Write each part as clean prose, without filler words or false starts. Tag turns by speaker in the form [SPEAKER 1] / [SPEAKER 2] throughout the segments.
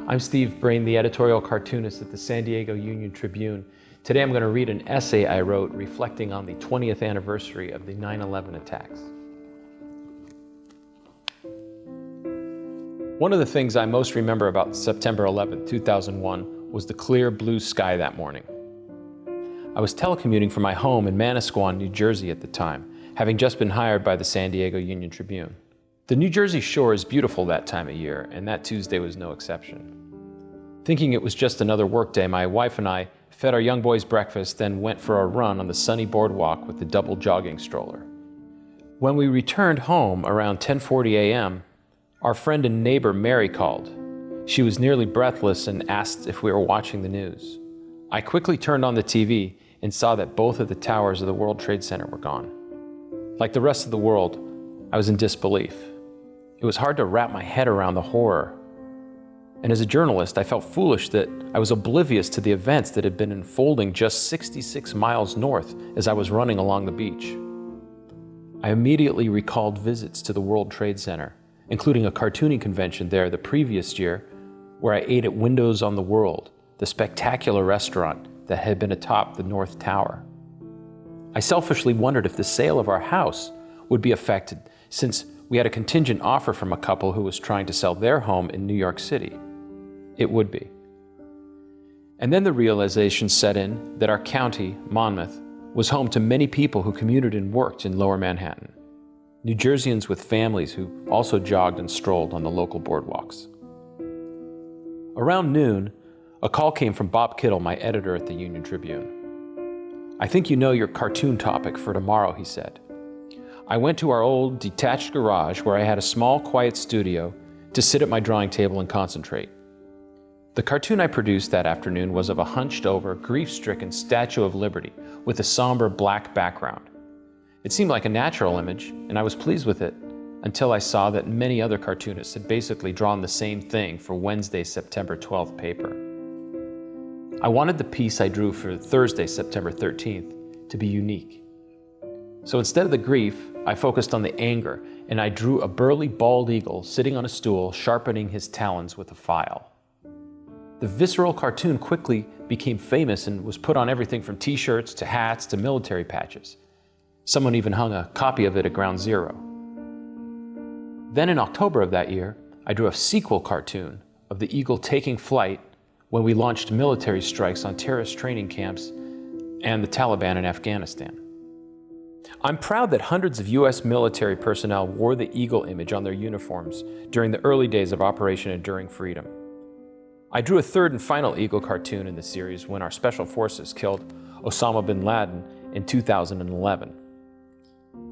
[SPEAKER 1] I'm Steve Breen, the editorial cartoonist at the San Diego Union-Tribune. Today I'm going to read an essay I wrote reflecting on the 20th anniversary of the 9/11 attacks. One of the things I most remember about September 11, 2001 was the clear blue sky that morning. I was telecommuting from my home in Manasquan, New Jersey at the time, having just been hired by the San Diego Union-Tribune. The New Jersey shore is beautiful that time of year, and that Tuesday was no exception. Thinking it was just another workday, my wife and I fed our young boys breakfast, then went for a run on the sunny boardwalk with the double jogging stroller. When we returned home around 10:40 a.m., our friend and neighbor Mary called. She was nearly breathless and asked if we were watching the news. I quickly turned on the TV and saw that both of the towers of the World Trade Center were gone. Like the rest of the world, I was in disbelief. It was hard to wrap my head around the horror. And as a journalist, I felt foolish that I was oblivious to the events that had been unfolding just 66 miles north as I was running along the beach. I immediately recalled visits to the World Trade Center, including a cartooning convention there the previous year, where I ate at Windows on the World, the spectacular restaurant that had been atop the North Tower. I selfishly wondered if the sale of our house would be affected, since we had a contingent offer from a couple who was trying to sell their home in New York City. It would be. And then the realization set in that our county, Monmouth, was home to many people who commuted and worked in Lower Manhattan. New Jerseyans with families who also jogged and strolled on the local boardwalks. Around noon, a call came from Bob Kittle, my editor at the Union-Tribune. "I think you know your cartoon topic for tomorrow," he said. I went to our old detached garage where I had a small, quiet studio to sit at my drawing table and concentrate. The cartoon I produced that afternoon was of a hunched-over, grief-stricken Statue of Liberty with a somber black background. It seemed like a natural image, and I was pleased with it until I saw that many other cartoonists had basically drawn the same thing for Wednesday's September 12th paper. I wanted the piece I drew for Thursday, September 13th, to be unique. So instead of the grief, I focused on the anger, and I drew a burly bald eagle sitting on a stool, sharpening his talons with a file. The Visceral Cartoon quickly became famous and was put on everything from t-shirts to hats to military patches. Someone even hung a copy of it at Ground Zero. Then in October of that year, I drew a sequel cartoon of the eagle taking flight when we launched military strikes on terrorist training camps and the Taliban in Afghanistan. I'm proud that hundreds of U.S. military personnel wore the eagle image on their uniforms during the early days of Operation Enduring Freedom. I drew a third and final eagle cartoon in the series when our special forces killed Osama bin Laden in 2011.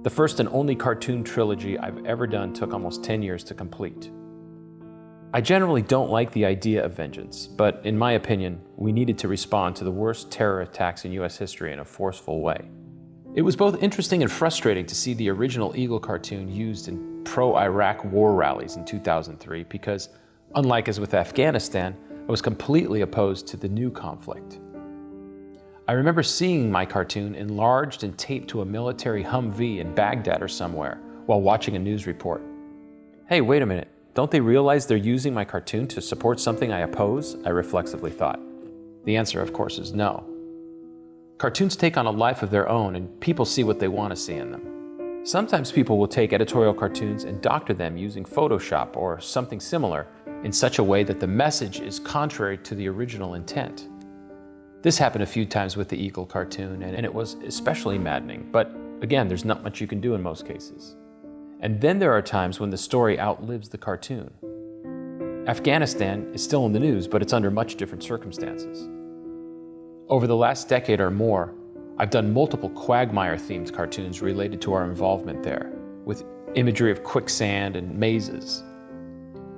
[SPEAKER 1] The first and only cartoon trilogy I've ever done took almost 10 years to complete. I generally don't like the idea of vengeance, but in my opinion, we needed to respond to the worst terror attacks in U.S. history in a forceful way. It was both interesting and frustrating to see the original Eagle cartoon used in pro-Iraq war rallies in 2003 because, unlike as with Afghanistan, I was completely opposed to the new conflict. I remember seeing my cartoon enlarged and taped to a military Humvee in Baghdad or somewhere while watching a news report. Hey, wait a minute, don't they realize they're using my cartoon to support something I oppose? I reflexively thought. The answer, of course, is no. Cartoons take on a life of their own, and people see what they want to see in them. Sometimes people will take editorial cartoons and doctor them using Photoshop or something similar in such a way that the message is contrary to the original intent. This happened a few times with the Eagle cartoon, and it was especially maddening, but again, there's not much you can do in most cases. And then there are times when the story outlives the cartoon. Afghanistan is still in the news, but it's under much different circumstances. Over the last decade or more, I've done multiple Quagmire-themed cartoons related to our involvement there, with imagery of quicksand and mazes.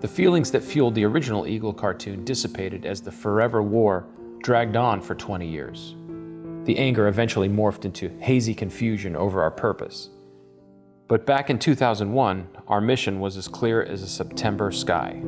[SPEAKER 1] The feelings that fueled the original Eagle cartoon dissipated as the forever war dragged on for 20 years. The anger eventually morphed into hazy confusion over our purpose. But back in 2001, our mission was as clear as a September sky.